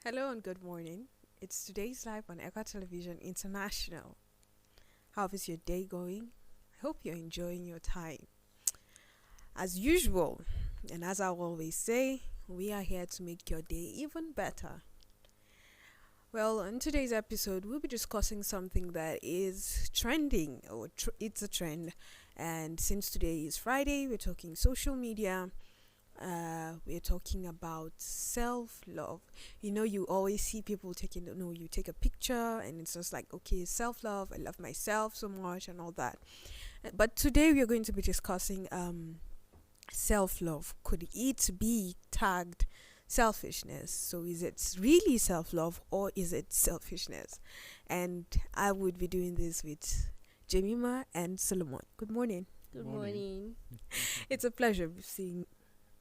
Hello and good morning. It's today's live on Echo Television International. How is your day going? I hope you're enjoying your time. As usual, and as I always say, we are here to make your day even better. Well, in today's episode, we'll be discussing something that is trending, or it's a trend. And since today is Friday, we're talking social media. We're talking about self-love. You always see people you take a picture and it's just like, okay, self-love, I love myself so much and all that. But today we are going to be discussing self-love. Could it be tagged selfishness? So is it really self-love or is it selfishness? And I would be doing this with Jemima and Solomon. Good morning. Good morning. It's a pleasure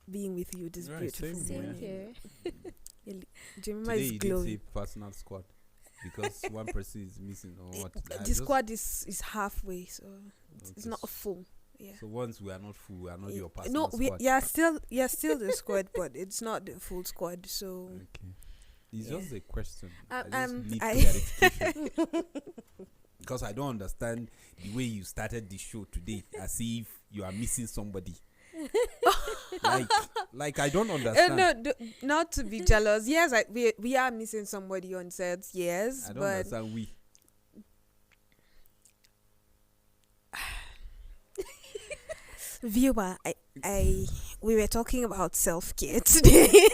being with you this Right, beautiful same morning. here. Jemima Today is you did glowing. say personal squad because one person is missing or what? The squad is halfway, so it's not a full. Yeah. So once we are not full, we are not your No, personal squad. you're still the squad, but it's not the full squad. So Okay. It's Yeah. just a question. Um, I just um, need I- clarification. Because I don't understand the way you started the show today as if you are missing somebody. like I don't understand. not to be jealous. Yes, we are missing somebody on set. Yes, I don't but understand we. viewer, we were talking about self-care today.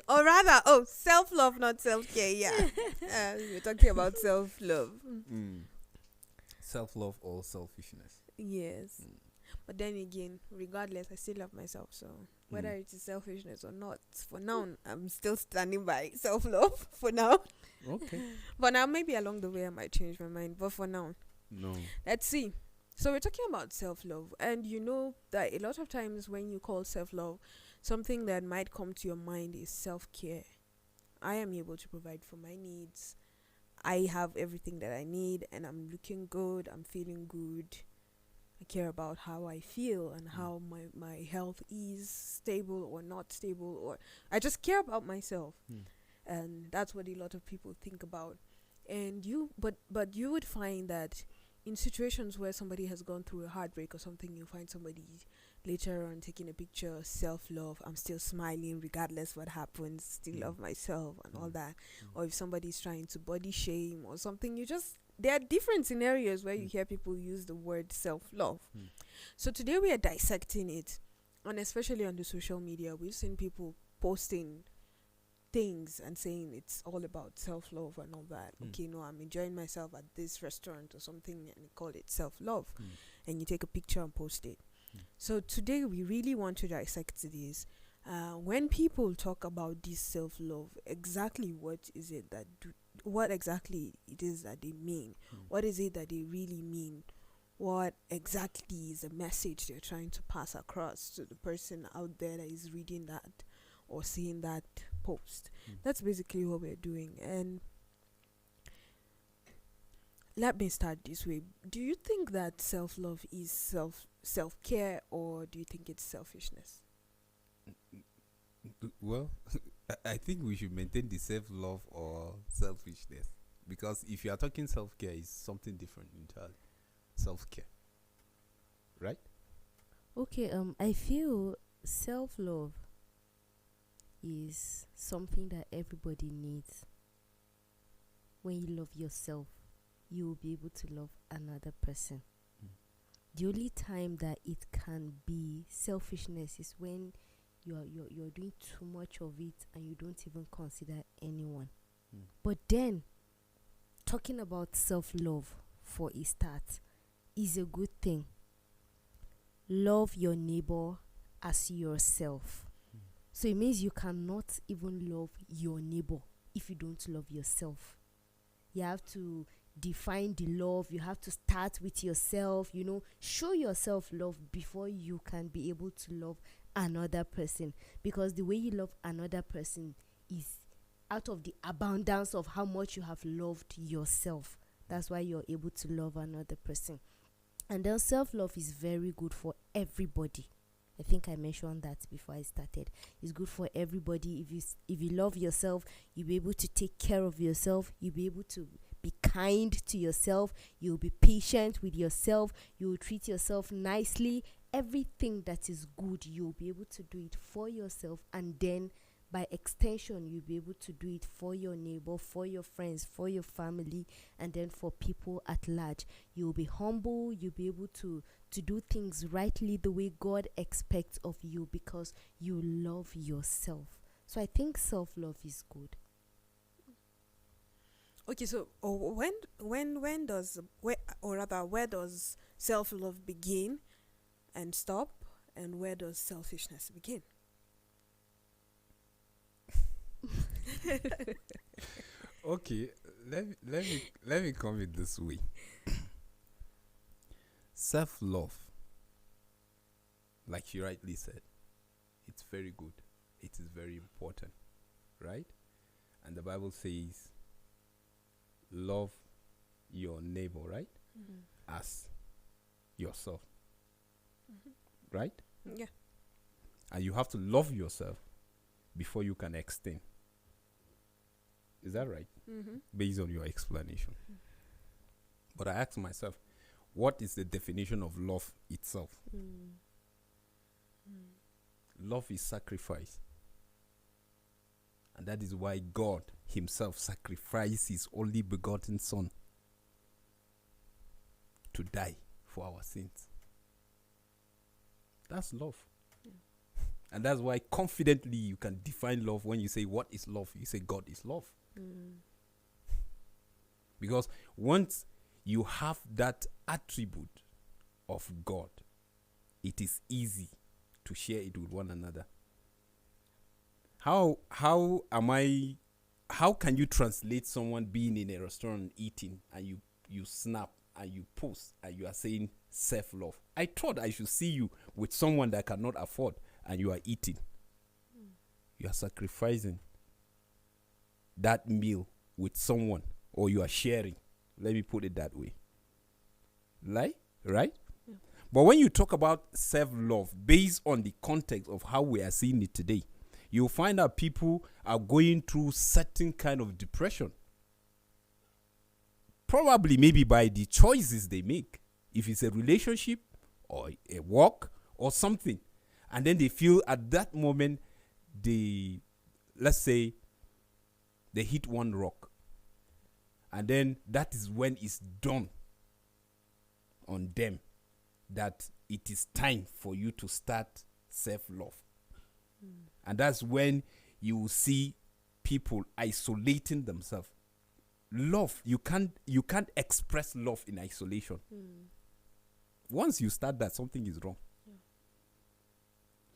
Or rather, self-love, not self-care. Yeah, we were talking about self-love. Self-love or selfishness. Yes, but then again, regardless, I still love myself. So whether it is selfishness or not, for now, I'm still standing by self-love. For now, Okay. but now maybe along the way I might change my mind. But for now, No. let's see. So we're talking about self-love, and you know that a lot of times when you call self-love, something that might come to your mind is self-care. I am able to provide for my needs. I have everything that I need and I'm looking good, I'm feeling good. I care about how I feel and how my health is stable or not stable, or I just care about myself. And that's what a lot of people think about. And but you would find that in situations where somebody has gone through a heartbreak or something, you find somebody later on taking a picture, self-love, I'm still smiling regardless what happens, still love myself and all that. Or if somebody's trying to body shame or something, there are different scenarios where you hear people use the word self-love. So today we are dissecting it, and especially on the social media, we've seen people posting things and saying it's all about self-love and all that. Okay, no, I'm enjoying myself at this restaurant or something, and they call it self-love. And you take a picture and post it. So today we really want to dissect this. When people talk about this self-love, exactly what exactly it is that they mean? What is it that they really mean? What exactly is the message they're trying to pass across to the person out there that is reading that or seeing that post? That's basically what we're doing. And let me start this way. Do you think that self-love is self-care, or do you think it's selfishness? Well, I think we should maintain the self-love or selfishness, because if you are talking self-care, it's something different entirely. Self-care, right? Okay, I feel self-love is something that everybody needs. When you love yourself, you will be able to love another person. The only time that it can be selfishness is when you're doing too much of it and you don't even consider anyone. But then, talking about self-love for a start is a good thing. Love your neighbor as yourself. So it means you cannot even love your neighbor if you don't love yourself. You have to define the love. You have to start with yourself. Show yourself love before you can be able to love another person. Because the way you love another person is out of the abundance of how much you have loved yourself. That's why you're able to love another person. And then self-love is very good for everybody. I think I mentioned that before I started. It's good for everybody. If you love yourself, you'll be able to take care of yourself. You'll be able to be kind to yourself. You'll be patient with yourself. You'll treat yourself nicely. Everything that is good, you'll be able to do it for yourself, and then by extension you'll be able to do it for your neighbor, for your friends, for your family, and then for people at large. You'll be humble. You'll be able to do things rightly the way God expects of you, because you love yourself. So I think self-love is good. Okay, so where does self-love begin and stop, and where does selfishness begin? Okay, let me come it this way. Self-love, like you rightly said, it's very good. It is very important, right? And the Bible says, love your neighbor, right? As yourself, right? Yeah. And you have to love yourself before you can extend. Is that right? Based on your explanation. But I asked myself, what is the definition of love itself? Love is sacrifice. And that is why God himself sacrificed his only begotten son to die for our sins. That's love. And that's why confidently you can define love. When you say, what is love? You say, God is love. Because once you have that attribute of God, it is easy to share it with one another. How can you translate someone being in a restaurant eating, and you snap and you post and you are saying self-love? I thought I should see you with someone that cannot afford, and you are eating. You are sacrificing that meal with someone, or you are sharing. Let me put it that way. Right? Yeah. But when you talk about self-love, based on the context of how we are seeing it today, you'll find that people are going through certain kind of depression. Probably maybe by the choices they make. If it's a relationship or a work or something. And then they feel at that moment, let's say, they hit one rock. And then that is when it's done on them, that it is time for you to start self-love. And that's when you will see people isolating themselves. Love, you can't express love in isolation. Once you start that, something is wrong.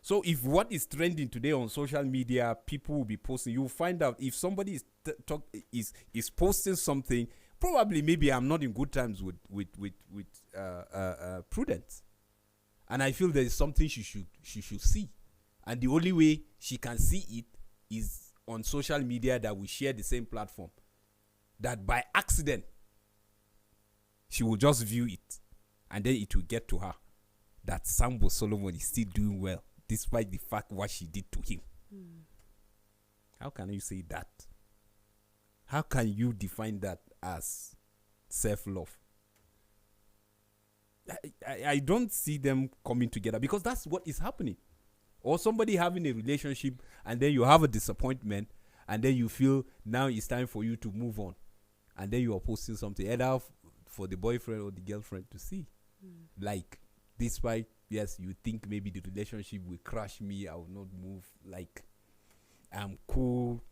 So if what is trending today on social media, people will be posting, you'll find out if somebody is posting something, probably maybe I'm not in good times with Prudence. And I feel there is something she should see. And the only way she can see it is on social media, that we share the same platform. That by accident, she will just view it. And then it will get to her that Sambo Solomon is still doing well, despite the fact what she did to him. How can you say that? How can you define that as self-love? I don't see them coming together, because that's what is happening. Or somebody having a relationship, and then you have a disappointment, and then you feel now it's time for you to move on. And then you are posting something either for the boyfriend or the girlfriend to see. Like, despite, yes, you think maybe the relationship will crush me, I will not move. Like, I'm cool.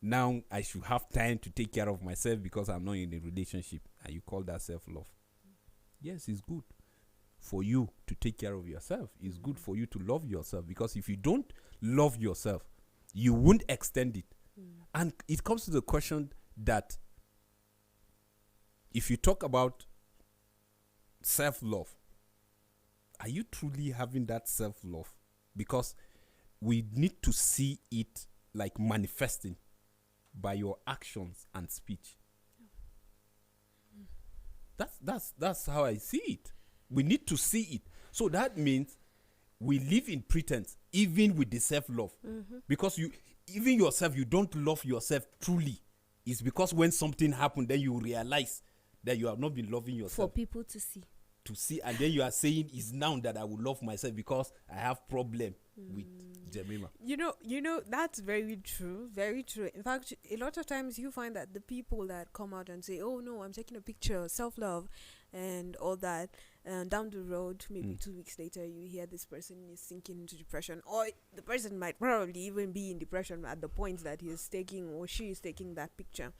Now I should have time to take care of myself because I'm not in a relationship. And you call that self-love. Yes, it's good for you to take care of yourself. It's good for you to love yourself, because if you don't love yourself, you won't extend it. And it comes to the question that if you talk about self-love, are you truly having that self-love? Because we need to see it like manifesting by your actions and speech. That's how I see it. We need to see it. So that means we live in pretense, even with the self-love. Because even yourself, you don't love yourself truly. It's because when something happened, then you realize that you have not been loving yourself. For people to see. And then you are saying, it's now that I will love myself because I have problem with Jemima. You know, that's very true. Very true. In fact, a lot of times you find that the people that come out and say, oh no, I'm taking a picture, self-love and all that, and down the road, maybe 2 weeks later, you hear this person is sinking into depression, or the person might probably even be in depression at the point that he is taking or she is taking that picture.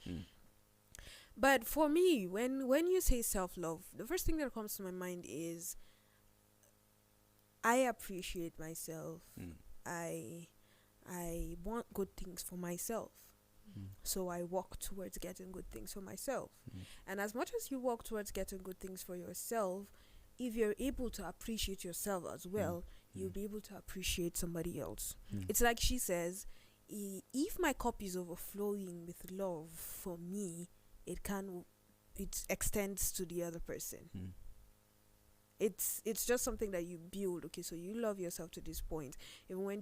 But for me, when you say self-love, the first thing that comes to my mind is I appreciate myself. I want good things for myself. So I walk towards getting good things for myself. And as much as you walk towards getting good things for yourself, if you're able to appreciate yourself as well, you'll be able to appreciate somebody else. It's like she says, if my cup is overflowing with love for me, it extends to the other person. It's just something that you build. Okay, so you love yourself to this point. Even when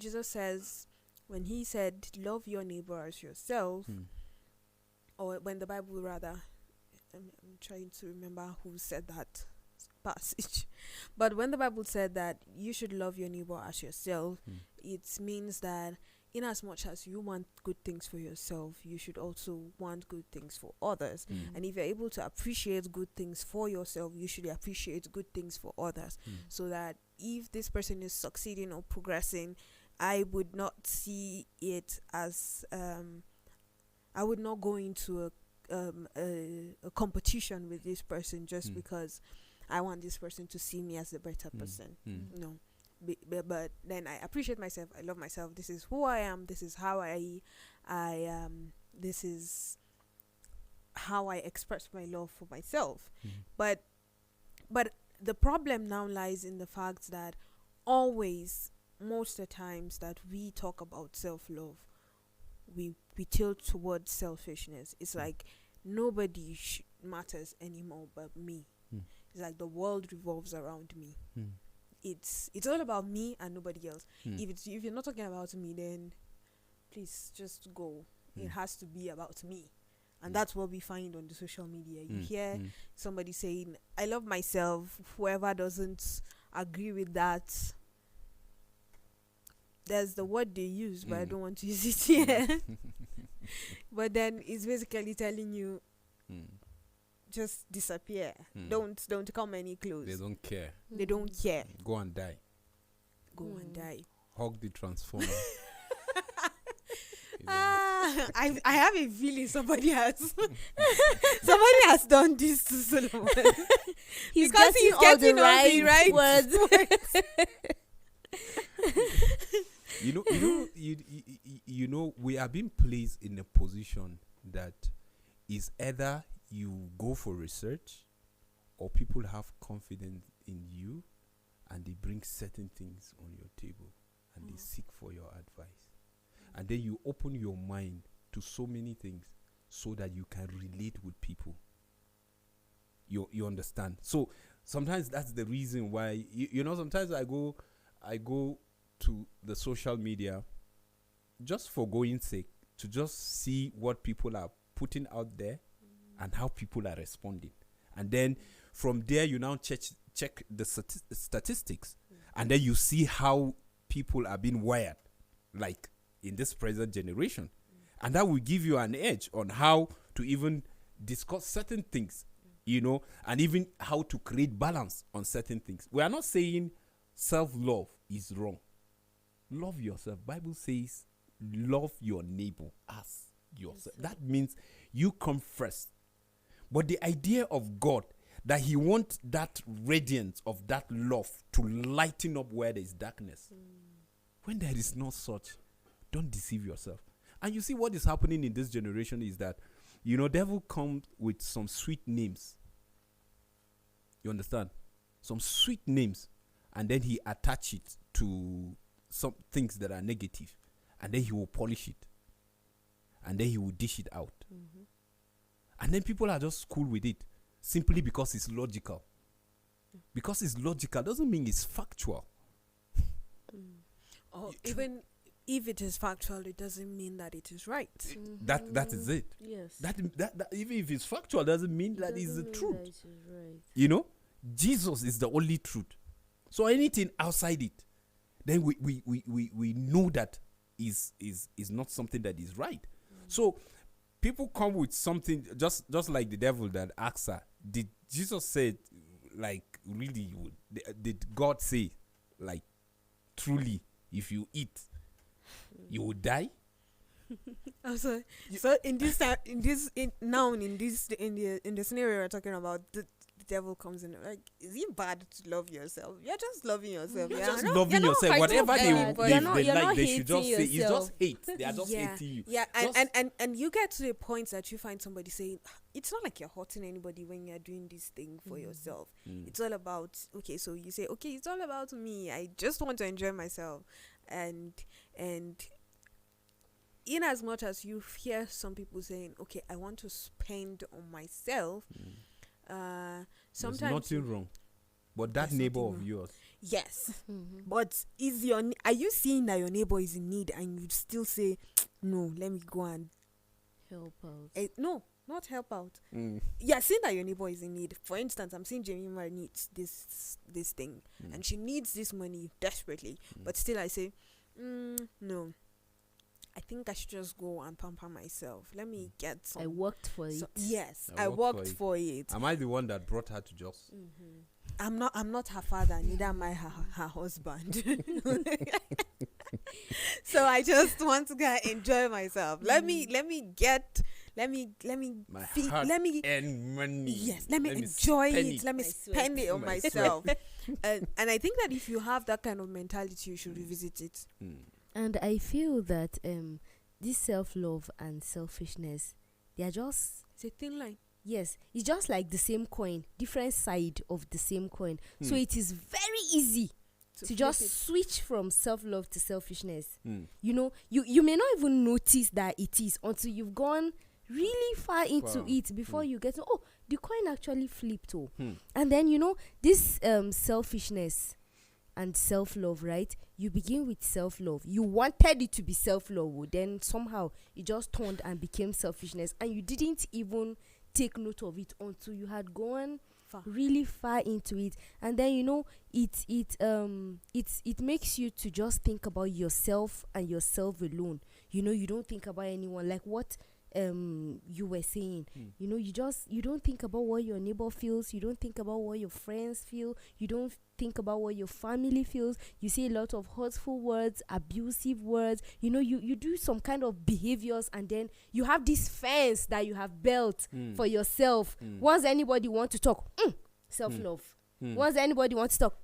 when he said love your neighbor as yourself, or when the Bible rather, I'm trying to remember who said that passage, but when the Bible said that you should love your neighbor as yourself, it means that in as much as you want good things for yourself, you should also want good things for others. And if you're able to appreciate good things for yourself, you should appreciate good things for others. So that if this person is succeeding or progressing, I would not see it as I would not go into a competition with this person just because I want this person to see me as a better person. No. But then I appreciate myself. I love myself. This is who I am. This is how I this is how I express my love for myself. But the problem now lies in the fact that always, most of the times that we talk about self-love, we tilt towards selfishness. It's like nobody matters anymore but me. It's like the world revolves around me. It's all about me and nobody else. If you're not talking about me, then please just go. It has to be about me. And that's what we find on the social media. You hear somebody saying, I love myself. Whoever doesn't agree with that, there's the word they use, but I don't want to use it here. But then it's basically telling you, just disappear. Don't come any close. They don't care. They don't care. Go and die. Go and die. Hug the transformer. I have a feeling somebody has done this to Solomon. He's Because getting he's all getting the all the right words. You know, we are being placed in a position that is either you go for research or people have confidence in you and they bring certain things on your table and they seek for your advice. And then you open your mind to so many things so that you can relate with people. You understand? So sometimes that's the reason why, you know, sometimes I go to the social media just for going sake, to just see what people are putting out there and how people are responding. And then from there, you now check the statistics. And then you see how people are being wired, like in this present generation. And that will give you an edge on how to even discuss certain things, you know, and even how to create balance on certain things. We are not saying self-love is wrong. Love yourself. Bible says love your neighbor as yourself. That means you come first. But the idea of God, that he wants that radiance of that love to lighten up where there is darkness. When there is no such, don't deceive yourself. And you see what is happening in this generation is that, you know, devil comes with some sweet names. You understand? Some sweet names. And then he attach it to some things that are negative. And then he will polish it. And then he will dish it out. And then people are just cool with it. Simply because it's logical. Because it's logical doesn't mean it's factual. Or You- even if it is factual, it doesn't mean that it is right. That is it. Yes. That even if it's factual doesn't mean that is the Doesn't mean truth. that it is right. You know, Jesus is the only truth. So anything outside it, then we know that is not something that is right. So people come with something just like the devil that asks her, did Jesus say, like, really, did God say, like, truly, if you eat, you will die? So in this time, in the scenario we're talking about, the devil comes in like, is it bad to love yourself? You're just loving yourself. You're Yeah, just not- loving you're not yourself. fighting Whatever they anybody. You're not- you're like, not they should just hating say. It's just yourself. hate. They are just yeah, hating you. yeah, Just- and you get to the point that you find somebody saying, it's not like you're hurting anybody when you're doing this thing for yourself. It's all about, okay, so you say, okay, it's all about me. I just want to enjoy myself. And in as much as you hear some people saying, okay, I want to spend on myself, There's sometimes nothing wrong. But that There's neighbor nothing of wrong. yours, yes, but are you seeing that your neighbor is in need and you still say, no, let me go and Help out. no, not help out. Yeah, seeing that your neighbor is in need. For instance, I'm seeing Jemima needs this thing, and she needs this money desperately. But still, I say, no. I think I should just go and pamper myself. Let me get some. I worked for it. Yes, I I worked worked for for it. am I the one that brought her to just? I'm not her father, neither am I her husband. So I just want to go and enjoy myself. Let me My feel, heart let me and money. yes, let me enjoy spend it. Let me My spend sweat. it on My myself. And I think that if you have that kind of mentality, you should revisit it. And I feel that this self-love and selfishness, they are just, It's a thin line. yes, it's just like the same coin, different side of the same coin. So it is very easy to flip just it. switch from self-love to selfishness. Mm. You know, you may not even notice that it is until you've gone really far into Wow. it before you get to, oh, the coin actually flipped. Oh. Hmm. And then, you know, this selfishness and self-love, right? You begin with self-love. You wanted it to be self-love, oh, then somehow it just turned and became selfishness, and you didn't even take note of it until you had gone Far. really far into it. And then, you know, it makes you to just think about yourself and yourself alone. You know, you don't think about anyone, like what you were saying. You know, you don't think about what your neighbor feels, you don't think about what your friends feel, you don't think about what your family feels. You say a lot of hurtful words, abusive words. You know, you do some kind of behaviors, and then you have this fence that you have built for yourself. Once anybody want to talk, self-love. Once anybody wants to talk,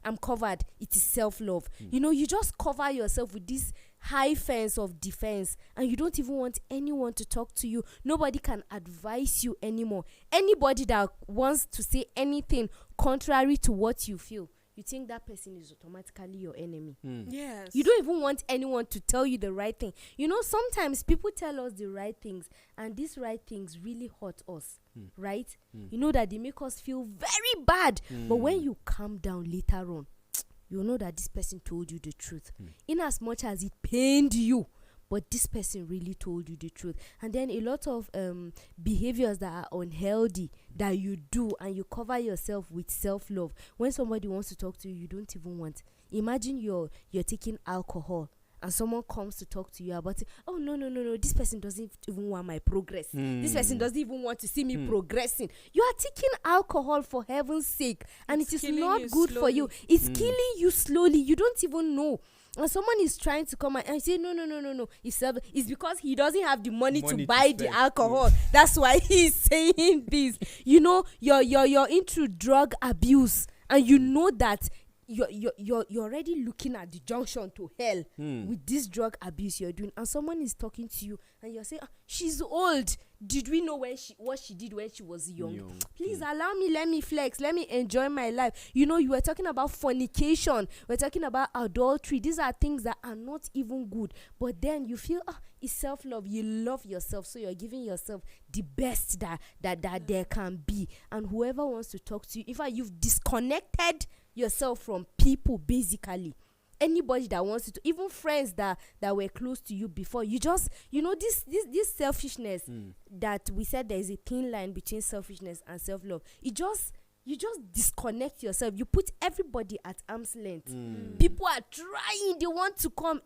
I'm covered. It is self-love. You know, you just cover yourself with this high fence of defense, and you don't even want anyone to talk to you. Nobody can advise you anymore. Anybody that wants to say anything contrary to what you feel, you think that person is automatically your enemy. Yes. You don't even want anyone to tell you the right thing. You know, sometimes people tell us the right things, and these right things really hurt us, right? You know that they make us feel very bad. But when you calm down later on, you know that this person told you the truth. In as much as it pained you, but this person really told you the truth. And then a lot of behaviors that are unhealthy that you do, and you cover yourself with self-love. When somebody wants to talk to you, you don't even want. Imagine you're taking alcohol, and someone comes to talk to you about it. Oh, no, this person doesn't even want my progress. This person doesn't even want to see me progressing. You are taking alcohol, for heaven's sake, and It's it is killing not you good for you. It's killing you slowly. You don't even know. And someone is trying to come and say, no. It's because he doesn't have the money Money to to buy the spend. alcohol. That's why he's saying this. You know, you're into drug abuse, and you know that you're already looking at the junction to hell with this drug abuse you're doing, and someone is talking to you, and you're saying, she's old. Did we know what she did when she was young? Please allow me, let me flex, let me enjoy my life. You know, you were talking about fornication, we're talking about adultery. These are things that are not even good, but then you feel, it's self-love. You love yourself, so you're giving yourself the best that there can be. And whoever wants to talk to you, in fact, you've disconnected yourself from people, basically. anybody that wants to, even friends that were close to you before, you just, this selfishness, that we said there is a thin line between selfishness and self-love. You just disconnect yourself. You put everybody at arm's length. People are trying, they want to come,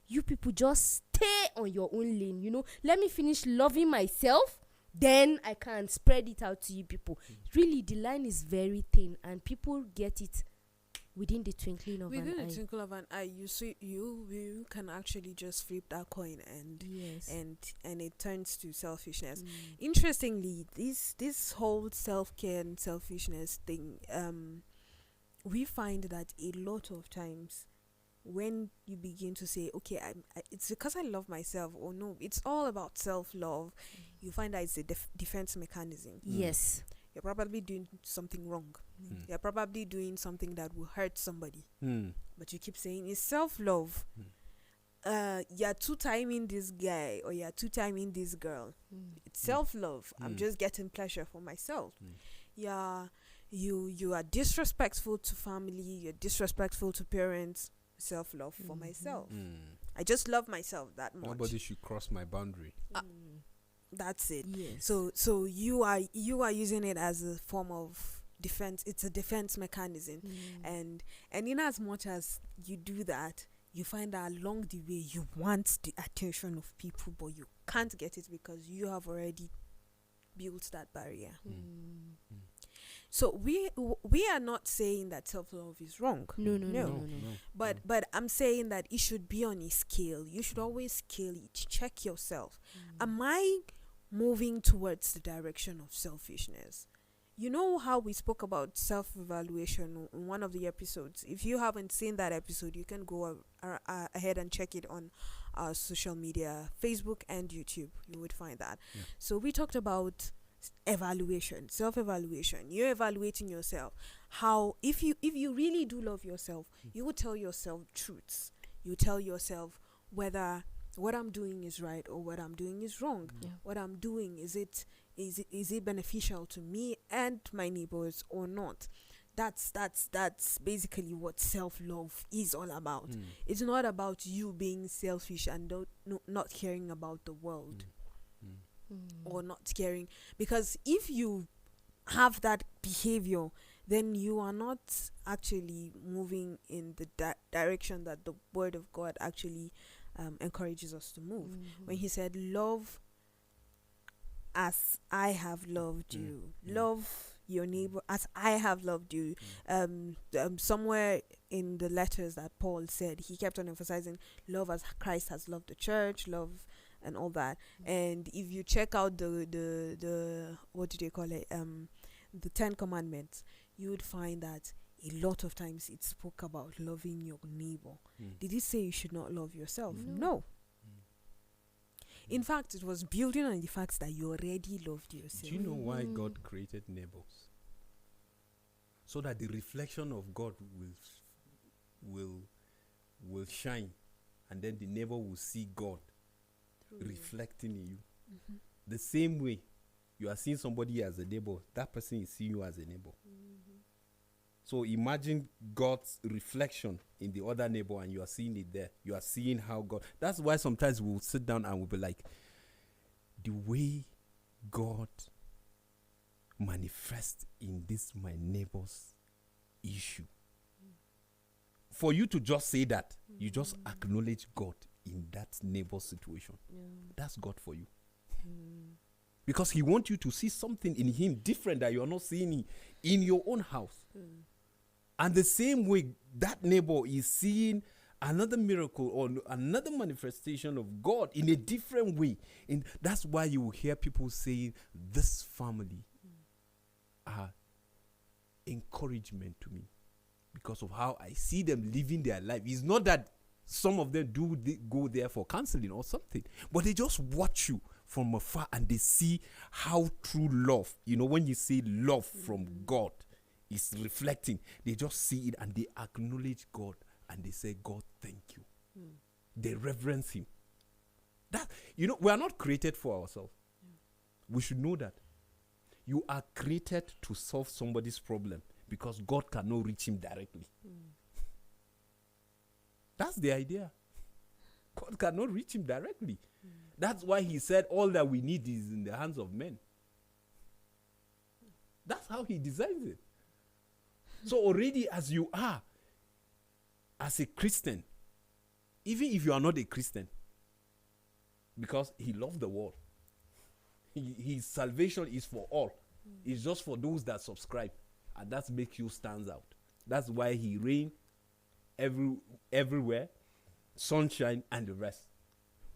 you people just stay on your own lane. Let me finish loving myself, then I can spread it out to you people. Really, the line is very thin, and people get it within the twinkling of an eye. Within the twinkle of an eye, you see, you can actually just flip that coin, and Yes. and it turns to selfishness. Interestingly, this whole self-care and selfishness thing, we find that a lot of times when you begin to say, okay, it's because I love myself, or no, it's all about self-love, you find that it's a defense mechanism. Yes. You're probably doing something wrong. You're probably doing something that will hurt somebody. But you keep saying it's self-love. You're two-timing this guy, or you're two-timing this girl. It's self-love. I'm just getting pleasure for myself. You are disrespectful to family. You're disrespectful to parents. Self-love for myself. I just love myself that much. Nobody should cross my boundary. That's it. Yes. So you are using it as a form of defense. It's a defense mechanism. And in as much as you do that, you find that along the way you want the attention of people, but you can't get it because you have already built that barrier. So we are not saying that self-love is wrong. No. But I'm saying that it should be on a scale. You should always scale it. Check yourself. Am I moving towards the direction of selfishness? You know how we spoke about self-evaluation in one of the episodes? If you haven't seen that episode, you can go ahead and check it on our social media, Facebook and YouTube. You would find that. So we talked about evaluation, self-evaluation. You're evaluating yourself. How, if you really do love yourself, you would tell yourself truths. You tell yourself whether what I'm doing is right or what I'm doing is wrong. What I'm doing, is it beneficial to me and my neighbors or not? That's basically what self-love is all about. It's not about you being selfish and not caring about the world. Or not caring, because if you have that behavior, then you are not actually moving in the direction that the Word of God actually encourages us to move. When He said, "Love as I have loved you, love your neighbor as I have loved you." Somewhere in the letters that Paul said, he kept on emphasizing love as Christ has loved the church, love and all that. And if you check out the what do they call it, the 10 Commandments, you would find that a lot of times it spoke about loving your neighbor. Did it say you should not love yourself? No. In fact, it was building on the fact that you already loved yourself. Do you know why God created neighbors? So that the reflection of God will shine, and then the neighbor will see God reflecting in you. The same way you are seeing somebody as a neighbor, that person is seeing you as a neighbor. So imagine God's reflection in the other neighbor, and you are seeing it there. You are seeing how God. That's why sometimes we'll sit down and we'll be like, the way God manifests in this my neighbor's issue. For you to just say that, you just acknowledge God in that neighbor situation. That's God for you. Because He wants you to see something in Him different that you are not seeing in your own house. And the same way that neighbor is seeing another miracle or another manifestation of God in a different way. And that's why you will hear people saying, this family are encouragement to me because of how I see them living their life. It's not that some of them go there for counseling or something, but they just watch you from afar and they see how true love, when you say love from God is reflecting, they just see it and they acknowledge God and they say, God, thank you. They reverence Him. That, we are not created for ourselves. We should know that. You are created to solve somebody's problem because God cannot reach him directly. That's the idea. God cannot reach him directly. That's why he said all that we need is in the hands of men. That's how he designs it. So already as you are, as a Christian, even if you are not a Christian, because he loved the world, his salvation is for all. It's just for those that subscribe, and that makes you stand out. That's why he reigns everywhere, sunshine and the rest.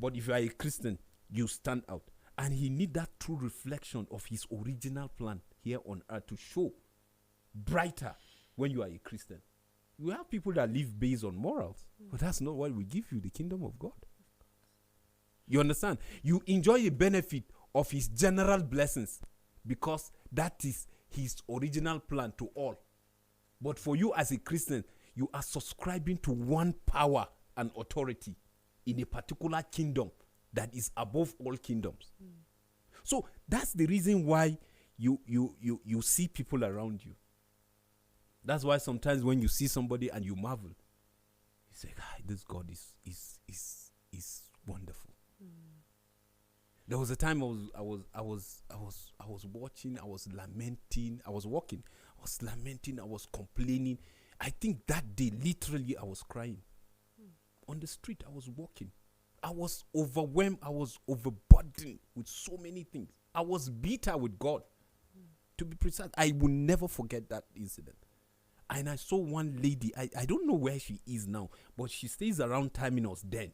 But if you are a Christian, you stand out, and he need that true reflection of his original plan here on earth to show brighter when you are a Christian. You have people that live based on morals, but that's not what will give you the kingdom of God. You understand? You enjoy the benefit of his general blessings because that is his original plan to all. But for you as a Christian, you are subscribing to one power and authority in a particular kingdom that is above all kingdoms. So that's the reason why you see people around you. That's why sometimes when you see somebody and you marvel, you say, this God is wonderful. There was a time I was watching, I was lamenting, I was walking, I was lamenting, I was complaining. I think that day literally I was crying. On the street I was walking. I was overwhelmed, I was overburdened with so many things. I was bitter with God. To be precise, I will never forget that incident. And I saw one lady, I don't know where she is now, but she stays around Terminus then.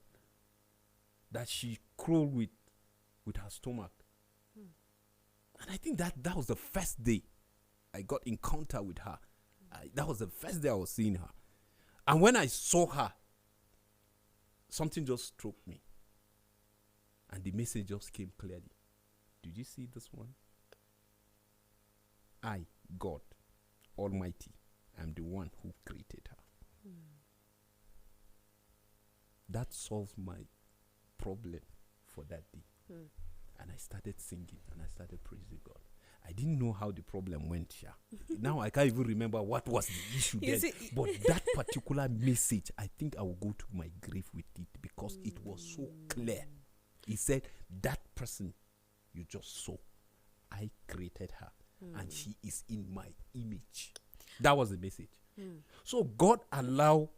That she crawled with her stomach. And I think that was the first day I got encounter with her. That was the first day I was seeing her. And when I saw her, something just struck me. And the message just came clearly. Did you see this one? I, God Almighty, am the one who created her. That solved my problem for that day. And I started singing and I started praising God. I didn't know how the problem went. Now I can't even remember what was the issue then. But that particular message, I think I will go to my grave with it because it was so clear. He said, that person you just saw, I created her and she is in my image. That was the message. So God allow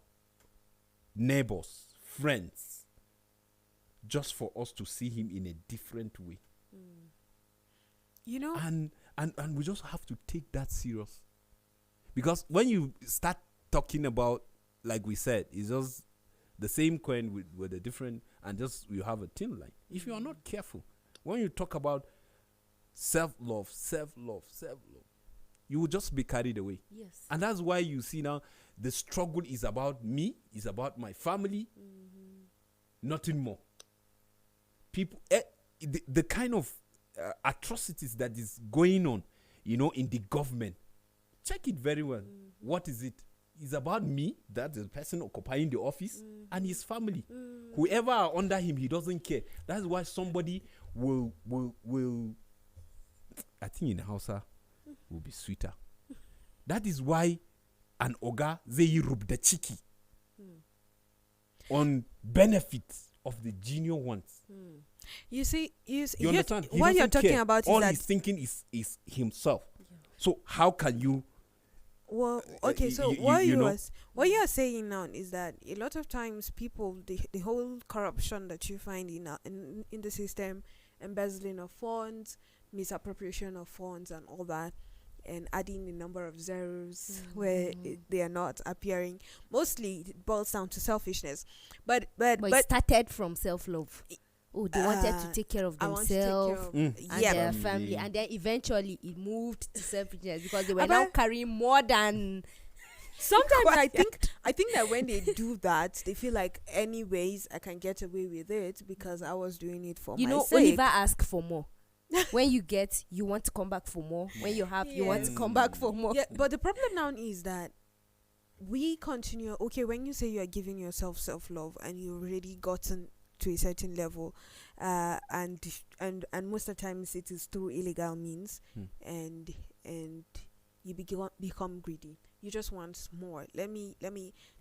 neighbors, friends, just for us to see him in a different way. You know, and we just have to take that serious, because when you start talking about, like we said, it's just the same coin with a different, and just you have a thin line. If you are not careful, when you talk about self-love, you will just be carried away. Yes. And that's why you see now the struggle is about me, is about my family, nothing more. People, the kind of atrocities that is going on, in the government, check it very well. What is it? It's about me, that's the person occupying the office, and his family. Whoever are under him, he doesn't care. That's why somebody will I think in Hausa will be sweeter. That is why an oga they rub the cheeky on benefits of the junior ones. you see, You understand? He what you're doesn't talking care. about all is that he's thinking is himself. So how can you? Well, okay, so you what know? what you're saying now is that a lot of times people, the whole corruption that you find in the system, embezzling of funds, misappropriation of funds, and all that, and adding the number of zeros where they are not appearing, mostly it boils down to selfishness. But it started from self-love. They wanted to take care of I want to take care themselves of- and yeah, their Family. family, and then eventually it moved to selfishness because they were But now carrying more than. sometimes I think that when they do that, they feel like, anyways, I can get away with it because I was doing it for You my know, sake. Oliver asked for more. When you get, you want to come back for more. When you have, you want to Yes. come back for more. Yeah, but the problem now is that we continue. Okay, when you say you are giving yourself self-love and you've already gotten to a certain level, and most of the times it is through illegal means, and you become greedy. You just want more. Let me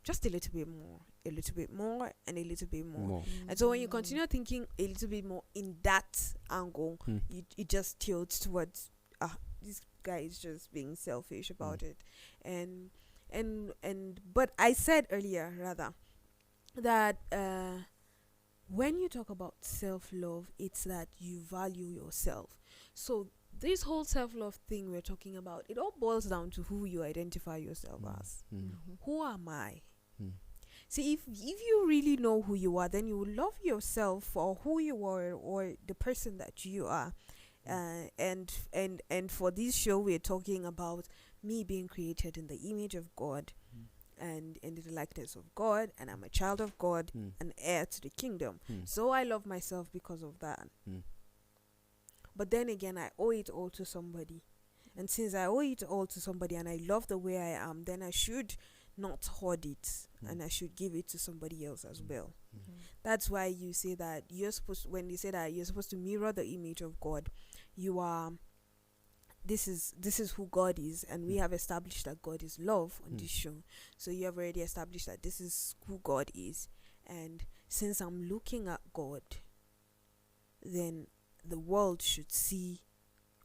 just a little bit more. a little bit more, and a little bit more. More. And so when you continue thinking a little bit more in that angle, it just tilts towards this guy is just being selfish about it. And but I said earlier rather that when you talk about self-love, it's that you value yourself. So this whole self-love thing we're talking about, it all boils down to who you identify yourself as. Who am I? See, if you really know who you are, then you will love yourself for who you are, or the person that you are. And for this show, we're talking about me being created in the image of God, and in the likeness of God, and I'm a child of God, an heir to the kingdom. So I love myself because of that. But then again, I owe it all to somebody. And since I owe it all to somebody, and I love the way I am, then I should not hoard it, and I should give it to somebody else as well. That's why you say that when they say that you're supposed to mirror the image of God, you are, this is who God is, and we have established that God is love on this show. So you have already established that this is who God is. And since I'm looking at God, then the world should see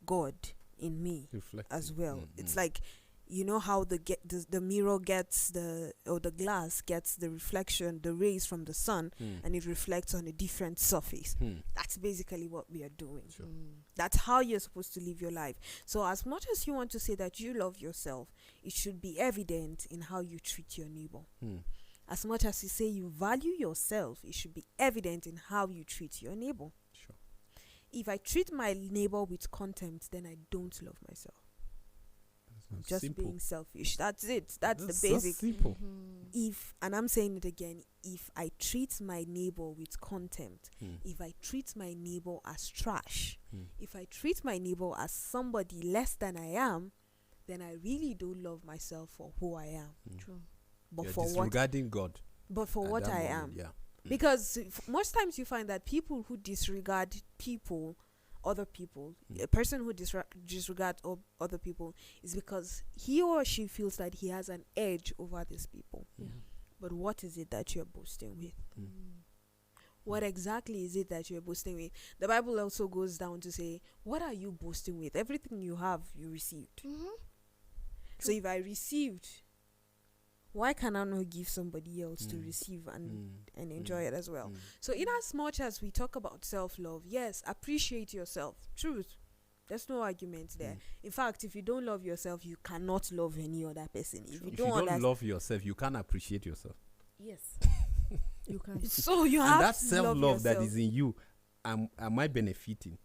God in me as well. It's like, you know how the mirror gets the glass gets the reflection, the rays from the sun, and it reflects on a different surface. That's basically what we are doing. That's how you're supposed to live your life. So as much as you want to say that you love yourself, it should be evident in how you treat your neighbor. As much as you say you value yourself, it should be evident in how you treat your neighbor. If I treat my neighbor with contempt, then I don't love myself. Just simple. Being selfish. That's it. That's the basic. Simple. And I'm saying it again, if I treat my neighbor with contempt, if I treat my neighbor as trash, if I treat my neighbor as somebody less than I am, then I really don't love myself for who I am. True. But You're for disregarding God. But for what I am. Yeah. Because most times you find that people who disregard other people, a person who disregards other people, is because he or she feels that he has an edge over these people. But what is it that you're boasting with? What exactly is it that you're boasting with? The Bible also goes down to say, what are you boasting with? Everything you have, you received. So if I received, why can I not give somebody else to receive and enjoy it as well? So in as much as we talk about self-love, yes, appreciate yourself. Truth. There's no argument there. In fact, if you don't love yourself, you cannot love any other person. If you don't love yourself, you can't appreciate yourself. Yes. You can. So you and have that to self-love that is in you, am I benefiting?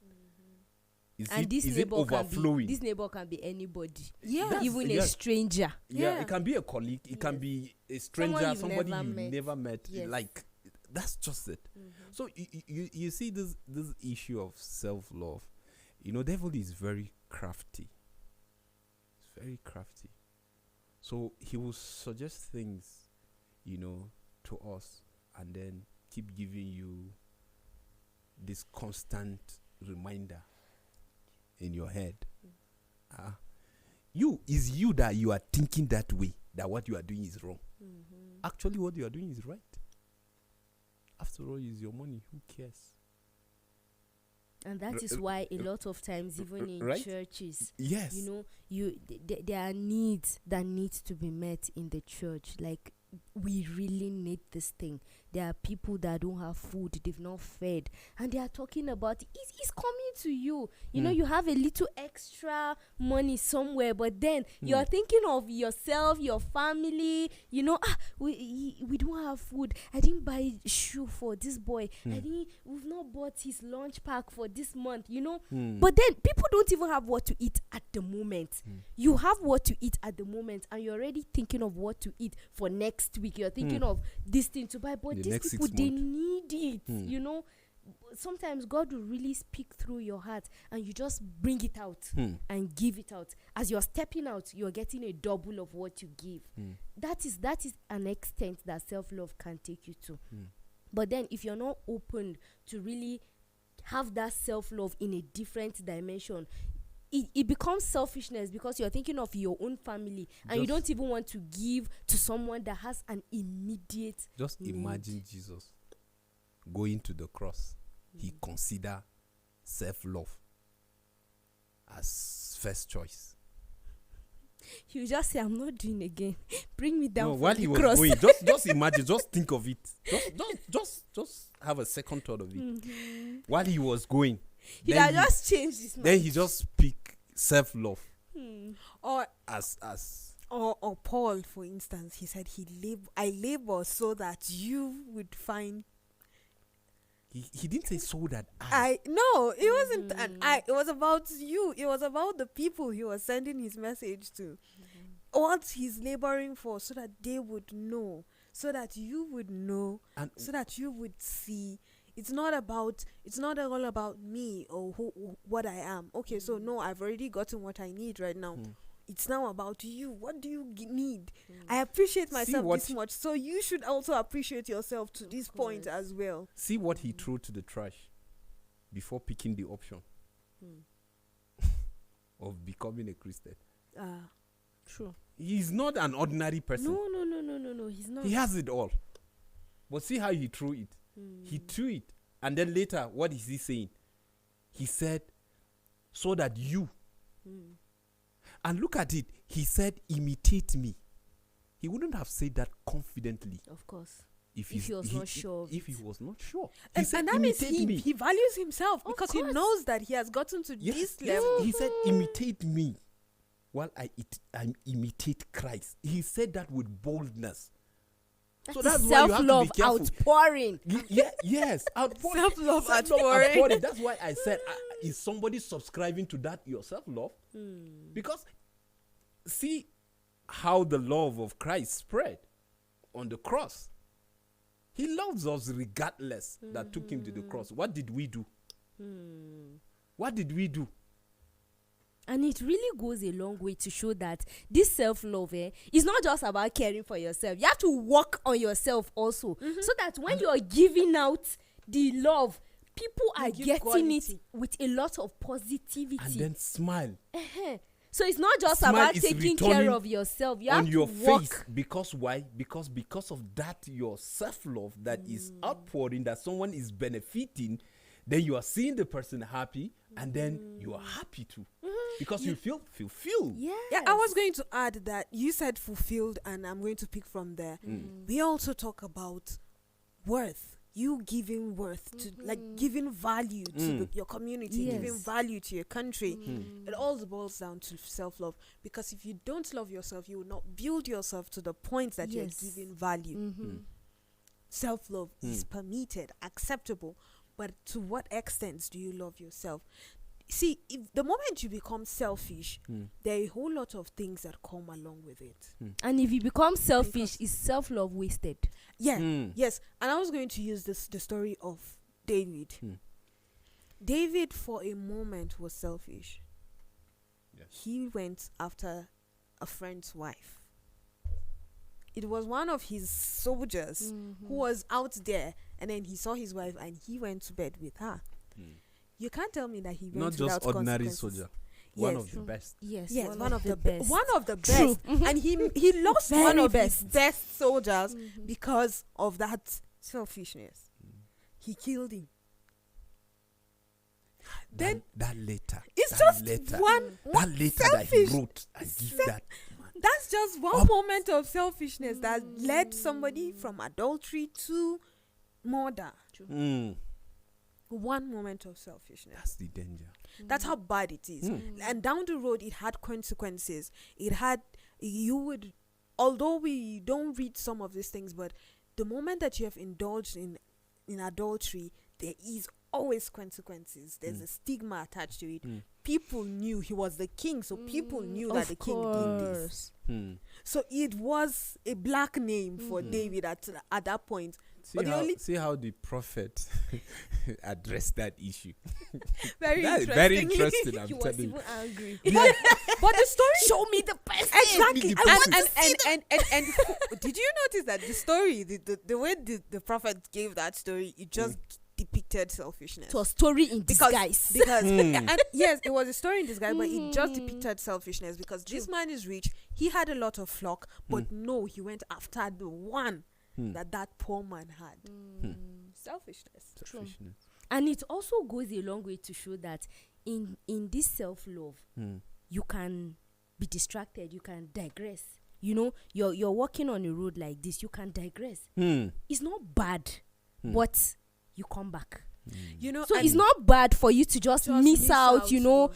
Is it overflowing? This neighbor can be anybody. Yeah. Even a stranger. Yeah, it can be a colleague. It can be a stranger, somebody you've never met. Yes. Like, that's just it. So you see this issue of self-love. You know, devil is very crafty. It's very crafty. So he will suggest things, to us, and then keep giving you this constant reminder in your head. Is you that you are thinking that way, that what you are doing is wrong. Actually, what you are doing is right. After all, it's your money. Who cares? And that is why a lot of times, even in churches, yes, there are needs that need to be met in the church. Like, we really need this thing. There are people that don't have food, they've not fed, and they are talking about it's coming to you. You have a little extra money somewhere, but then you're thinking of yourself, your family. We don't have food. I didn't buy shoe for this boy. We've not bought his lunch pack for this month. But then people don't even have what to eat at the moment. You have what to eat at the moment, and you're already thinking of what to eat for next week. You're thinking of this thing to buy, but these people, they need it. Sometimes God will really speak through your heart, and you just bring it out and give it out. As you're stepping out, you're getting a double of what you give. That is an extent that self-love can take you to. But then if you're not open to really have that self-love in a different dimension, it becomes selfishness because you're thinking of your own family and you Just- don't even want to give to someone that has an immediate Just need. imagine Jesus going to the cross. He consider self-love as first choice. He will just say, I'm not doing again. Bring me down No, from while the he was cross. going, just imagine, just think of it. Just have a second thought of it. While he was going, He then had just changed his mind. then he just speak self-love Or as or Paul, for instance, he said I labor so that you would find. he didn't say so that No, it wasn't an I. It was about you. It was about the people he was sending his message to. What he's laboring for, so that they would know, so that you would know, and so that you would see. It's not all about me or what I am. Okay, so no, I've already gotten what I need right now. It's now about you. What do you need? I appreciate myself what- this much, so you should also appreciate yourself to this point as well. see what he threw to the trash before picking the option of becoming a Christian. True. He's not an ordinary person. No, he's not. He has it all. But see how he threw it. He threw it. And then later, what is he saying? He said, so that you. And look at it. He said, imitate me. He wouldn't have said that confidently Of course. if If he was not sure of If he it. was not sure. He And said, that means imitate me. he values himself Of because he course. knows that he has gotten to Yes, this yes. level. He said, imitate me while I imitate Christ. He said that with boldness. So that's why you have to be self-love careful. outpouring. Yes, outpouring. Self-love Self-love outpouring. That's why I said, is somebody subscribing to that your self-love? Because see how the love of Christ spread on the cross. He loves us regardless that took him to the cross. What did we do? What did we do? And it really goes a long way to show that this self-love is not just about caring for yourself. You have to work on yourself also. So that when you're giving out the love, people are give getting quality. it with a lot of positivity. And then smile So it's not just Smile about is taking returning care of yourself. You on have your to work. face. Because why? Because of that your self-love that is outpouring, that someone is benefiting, then you are seeing the person happy, and then you are happy too. Because you feel fulfilled. Yeah. Yeah, I was going to add that you said fulfilled, and I'm going to pick from there. We also talk about worth. You giving worth to, like, giving value to your community, giving Yes. value to your country. It all boils down to self-love. Because if you don't love yourself, you will not build yourself to the point that Yes. you're giving value. Self-love is permitted, acceptable, but to what extent do you love yourself? See, if the moment you become selfish, there are a whole lot of things that come along with it. And if you become selfish, is self-love wasted? Yeah, yes. And I was going to use the story of David. David, for a moment, was selfish. Yes. He went after a friend's wife. It was one of his soldiers who was out there, and then he saw his wife, and he went to bed with her. You can't tell me that he went Not without just ordinary consequences. soldier. One Yes. of the best. Yes. Yes, one of the best. One of the True. best. And he lost Very one of best. his best soldiers because of that selfishness. He killed him. Then that letter. it's that just letter, one that letter that he selfish- wrote and give that. That's just one moment of selfishness that led somebody from adultery to murder. One moment of selfishness. That's the danger. That's how bad it is. And down the road, it had consequences. Although we don't read some of these things, but the moment that you have indulged in adultery, there is always consequences. There's a stigma attached to it. People knew he was the king, so people knew that the king did this. So it was a black name for David at that point. See how the prophet addressed that issue. Very That's interesting. very interesting. I'm He was telling you. even angry. But the story Show me the person. exactly. I want And did you notice that the story, the way the prophet gave that story, it just depicted selfishness. It was story in disguise. Because and yes, it was a story in disguise, but it just depicted selfishness because this man is rich. He had a lot of flock, but no, he went after the one that poor man had. Selfishness. Selfishness. And it also goes a long way to show that in this self-love, you can be distracted, you can digress. You know, you're walking on a road like this, you can digress. It's not bad, but you come back. You know, so it's not bad for you to just miss out, you know,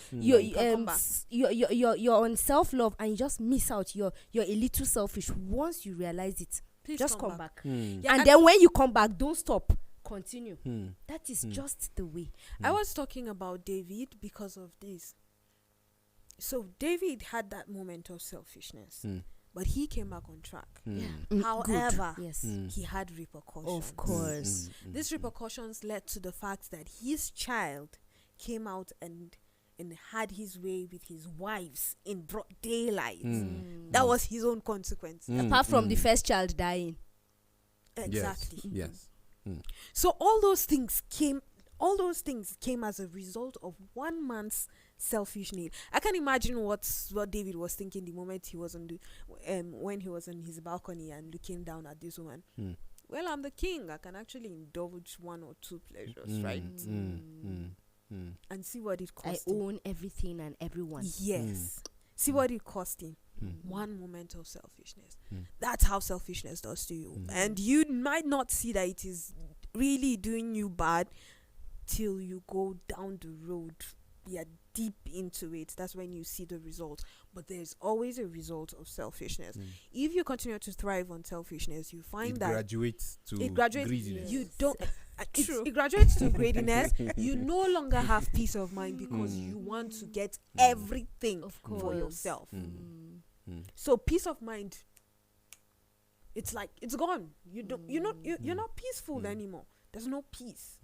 come back. you're on self-love and you just miss out. You're a little selfish. Once you realize it, Please just come back. Yeah, and then when you come back, don't stop. Continue. That is just the way. I was talking about David because of this. So David had that moment of selfishness, but he came back on track. However, Yes. he had repercussions. Of course. These repercussions led to the fact that his child came out and had his way with his wives in broad daylight. That was his own consequence. Apart from the first child dying. Exactly. Yes. So all those things came as a result of one man's selfish need. I can imagine what David was thinking the moment he was on the when he was on his balcony and looking down at this woman. Well, I'm the king. I can actually indulge one or two pleasures, right? And see what it cost I him. own everything and everyone. Yes. See what it cost him. One moment of selfishness. That's how selfishness does to you. And you might not see that it is really doing you bad till you go down the road. You're deep into it. That's when you see the result. But there's always a result of selfishness. If you continue to thrive on selfishness, you find that graduates to it graduates. greediness. You don't. It graduates to greediness. You no longer have peace of mind because you want to get everything for yourself. So peace of mind, it's like it's gone. You're not peaceful anymore. There's no peace.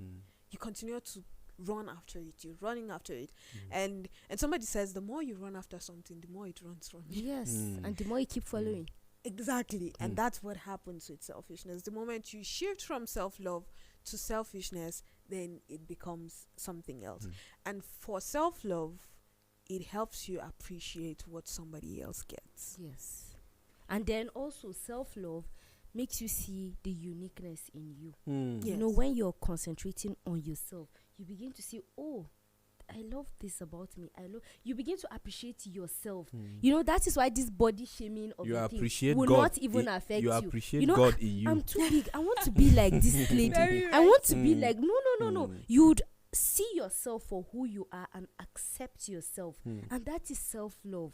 You continue to run after it. You're running after it, and somebody says the more you run after something, the more it runs from you. Yes, and the more you keep following. Exactly, and that's what happens with selfishness. The moment you shift from self-love to selfishness, then it becomes something else. And for self-love, it helps you appreciate what somebody else gets. Yes. And then also self-love makes you see the uniqueness in you. You know, when you're concentrating on yourself, you begin to see, oh, I love this about me. You begin to appreciate yourself. You know, that is why this body shaming of You the thing appreciate will God. not even affect you. You appreciate You know, God in you. I'm too big. I want to be like this lady. I want to be like, no. You'd see yourself for who you are and accept yourself. And that is self-love.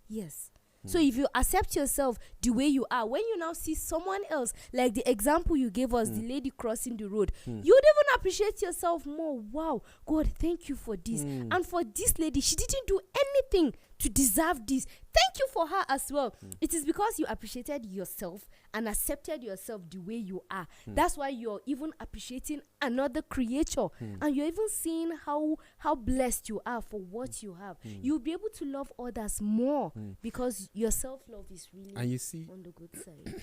Yes. So if you accept yourself the way you are, when you now see someone else, like the example you gave us, the lady crossing the road, you would even appreciate yourself more. Wow, God, thank you for this. And for this lady, she didn't do anything to deserve this. Thank you for her as well. It is because you appreciated yourself and accepted yourself the way you are. That's why you're even appreciating another creature. And you're even seeing how blessed you are for what you have. You'll be able to love others more because your self-love is really And you see, on the good side.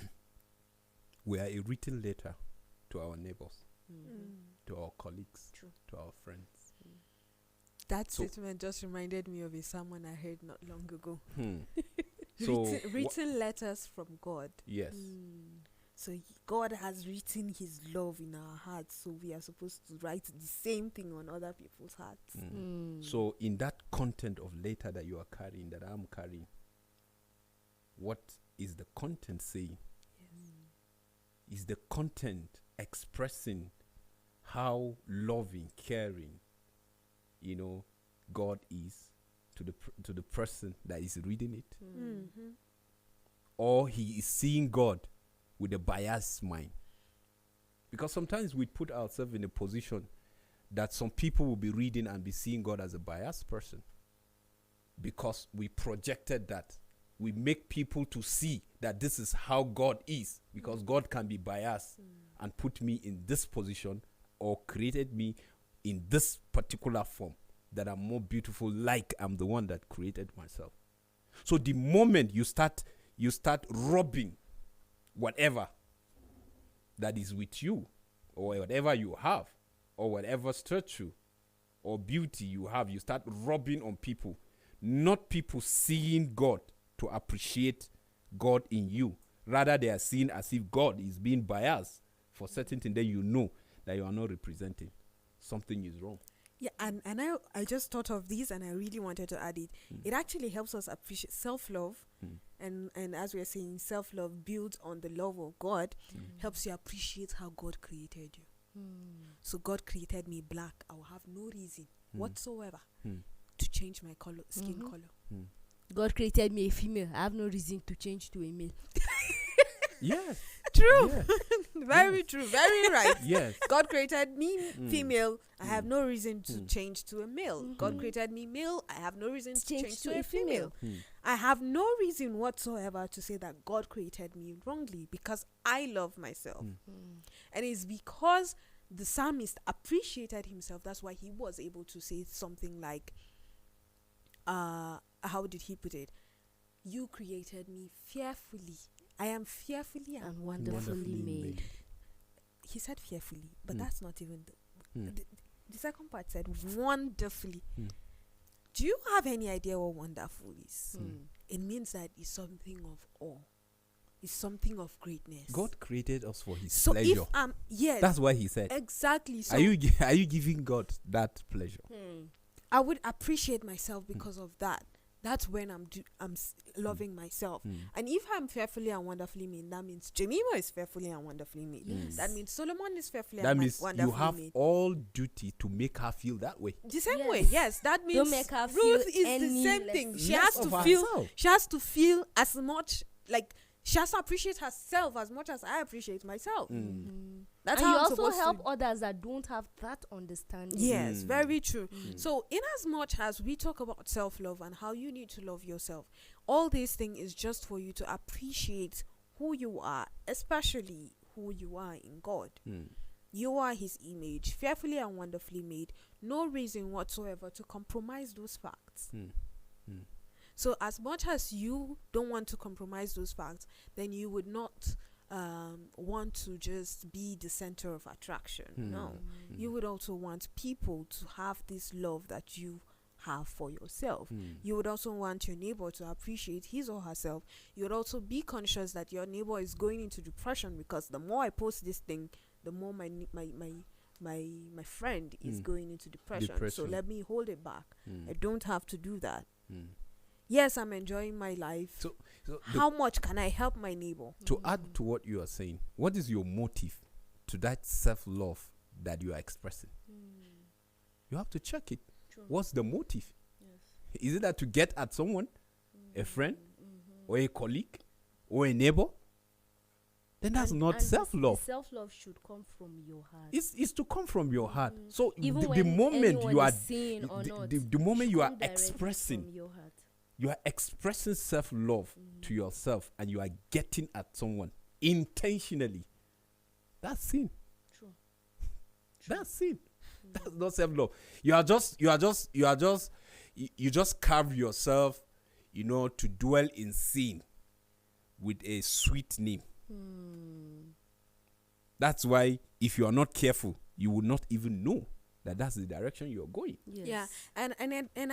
we are a written letter to our neighbors, to our colleagues, to our friends. That statement just reminded me of a sermon I heard not long ago. So written letters from God. yes. So God has written his love in our hearts, so we are supposed to write the same thing on other people's hearts. So in that content of letter that you are carrying, that I'm carrying, what is the content saying? Is the content expressing how loving, caring, God is to the person that is reading it? Or he is seeing God with a biased mind? Because sometimes we put ourselves in a position that some people will be reading and be seeing God as a biased person, because we projected that. We make people to see that this is how God is, because God can be biased and put me in this position or created me in this particular form that I'm more beautiful, like I'm the one that created myself. So the moment you start robbing whatever that is with you or whatever you have or whatever virtue or beauty you have, you start rubbing on people, not people seeing God to appreciate God in you. Rather, they are seen as if God is being biased for certain things. Then you know that you are not representing. Something is wrong. Yeah, and I just thought of this, and I really wanted to add it. It actually helps us appreciate self-love, and as we are saying, self-love builds on the love of God, helps you appreciate how God created you. So God created me black. I will have no reason whatsoever to change my skin color. God created me a female. I have no reason to change to a male. Yes. True. Yes. Very true. Very right. Yes. God created me female. I have no reason to change to a male. God created me male. I have no reason to change to a female. I have no reason whatsoever to say that God created me wrongly, because I love myself. And it's because the psalmist appreciated himself. That's why he was able to say something like, how did he put it? You created me fearfully. I am fearfully and wonderfully made. He said fearfully, but that's not even the second part said wonderfully. Do you have any idea what wonderful is? It means that it's something of awe. It's something of greatness. God created us for His So pleasure. if yes, That's why He said. exactly. So Are you giving God that pleasure? I would appreciate myself because of that. That's when I'm loving myself. And if I'm fearfully and wonderfully made, that means Jemima is fearfully and wonderfully made. Yes. That means Solomon is fearfully That and means wonderfully you have made. all duty to make her feel that way. The same Yes. way, yes. That means Don't make her feel Ruth is the any same less- thing. She less has of to feel. herself. She has to feel as much like she has to appreciate herself as much as I appreciate myself. That's And how you I'm also supposed help to. others that don't have that understanding. Yes, very true. So, in as much as we talk about self-love and how you need to love yourself, all these things is just for you to appreciate who you are, especially who you are in God. You are His image, fearfully and wonderfully made. No reason whatsoever to compromise those facts. So, as much as you don't want to compromise those facts, then you would not want to just be the center of attraction. No, you would also want people to have this love that you have for yourself. You would also want your neighbor to appreciate his or herself. You would also be conscious that your neighbor is going into depression, because the more I post this thing, the more my friend is going into depression. So let me hold it back. I don't have to do that. Yes, I'm enjoying my life. So How much can I help my neighbor? to add to what you are saying, what is your motive to that self-love that you are expressing? You have to check it. What's the motive? Is it that to get at someone, a friend, or a colleague, or a neighbor? Then that's not self-love. Self-love should come from your heart. It's to come from your heart. So Even the when moment anyone you are is saying or not, the moment should you are come directly expressing from your heart. you are expressing self-love to yourself, and you are getting at someone intentionally, that's sin. True. That's sin. That's not self-love. You just carve yourself, to dwell in sin with a sweet name. That's why if you are not careful, you will not even know that that's the direction you're going. Yes. Yeah, and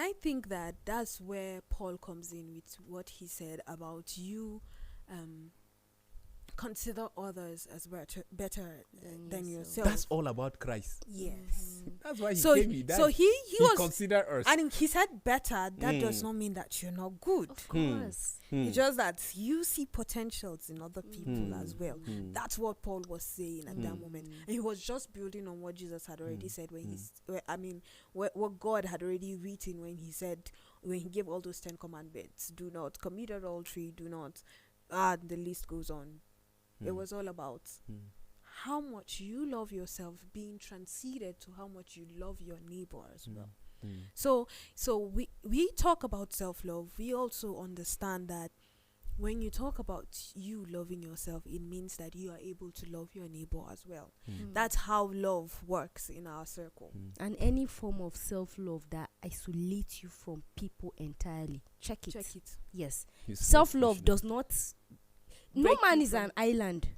I think that that's where Paul comes in with what he said about you consider others as better than yourself. That's all about Christ. Yes. That's why he So came. He died. so he was, considered us. and he said better. That does not mean that you're not good. Of course. It's just that you see potentials in other people as well. That's what Paul was saying at that moment. And he was just building on what Jesus had already said what God had already written when he gave all those 10 commandments. Do not commit adultery, do not, the list goes on. It was all about how much you love yourself being transcended to how much you love your neighbor as well. So we talk about self-love. We also understand that when you talk about you loving yourself, it means that you are able to love your neighbor as well. That's how love works in our circle. And any form of self-love that isolates you from people entirely, check it. Yes. His Self-love selfishness. does not. No Break man you is from- an island.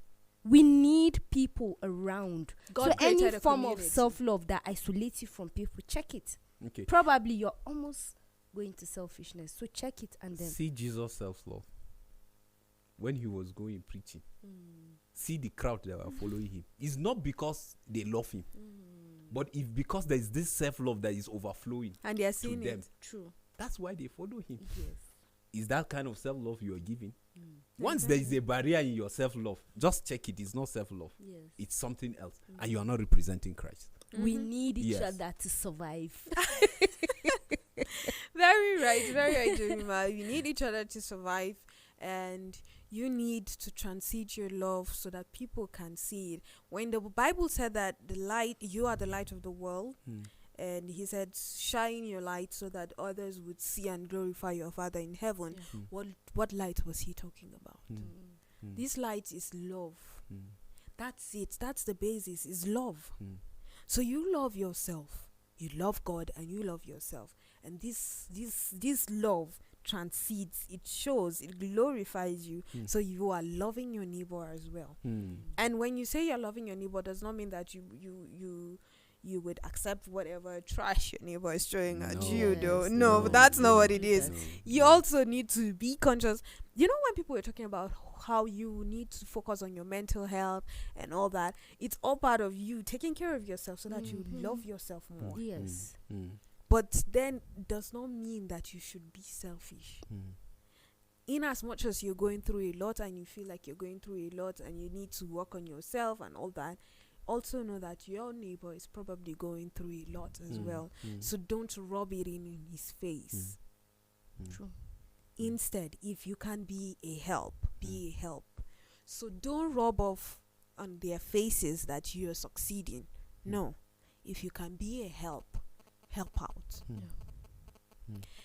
We need people around. God So any created a form of community. self-love that isolates you from people, check it. Okay. Probably you're almost going to selfishness. So check it and then. See Jesus' self-love. When he was going preaching, Mm. see the crowd that were following him. It's not because they love him, but if because there is this self-love that is overflowing And they are to seeing them. it. True. That's why they follow him. Yes. Is that kind of self-love you are giving? Mm. Once there is a barrier in your self-love, just check it. It's not self-love. Yes. It's something else. And you are not representing Christ. We Mhm. need each Yes. other to survive. Very right, Jeremiah. You need each other to survive, and you need to transcend your love so that people can see it. When the Bible said that you are the light of the world, and he said, shine your light so that others would see and glorify your Father in heaven. Yeah. What light was he talking about? Mm. This light is love. That's it. That's the basis, is love. So you love yourself, you love God, and you love yourself. And this love transcends, it shows, it glorifies you. So you are loving your neighbor as well. And when you say you're loving your neighbor, does not mean that you would accept whatever trash your neighbor is throwing at you, though. Yes, No, no, that's not no, what it no, is. no. You also need to be conscious. You know, when people were talking about how you need to focus on your mental health and all that, it's all part of you taking care of yourself so that you Mhm. love yourself more. Yes. But then does not mean that you should be selfish. In as much as you're going through a lot and you feel like you're going through a lot and you need to work on yourself and all that, also know that your neighbor is probably going through a lot as well. So don't rub it in his face. True. Instead, if you can be a help, be a help. So don't rub off on their faces that you're succeeding. No. If you can be a help, help out.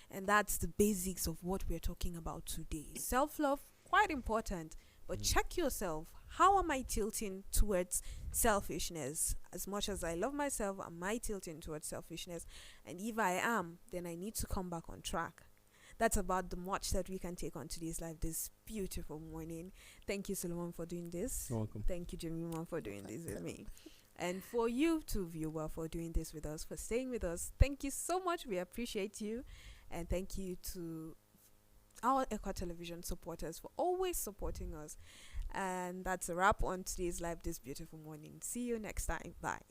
And that's the basics of what we're talking about today. Self-love, quite important, but check yourself. How am I tilting towards selfishness? As much as I love myself, am I tilting towards selfishness? And if I am, then I need to come back on track. That's about the much that we can take on today's live this beautiful morning. Thank you, Solomon, for doing this. You're welcome. Thank you, Jemima, for doing this with me. And for you too, viewer, for doing this with us, for staying with us. Thank you so much. We appreciate you. And thank you to our Echo Television supporters for always supporting us. And that's a wrap on today's live this beautiful morning. See you next time. Bye.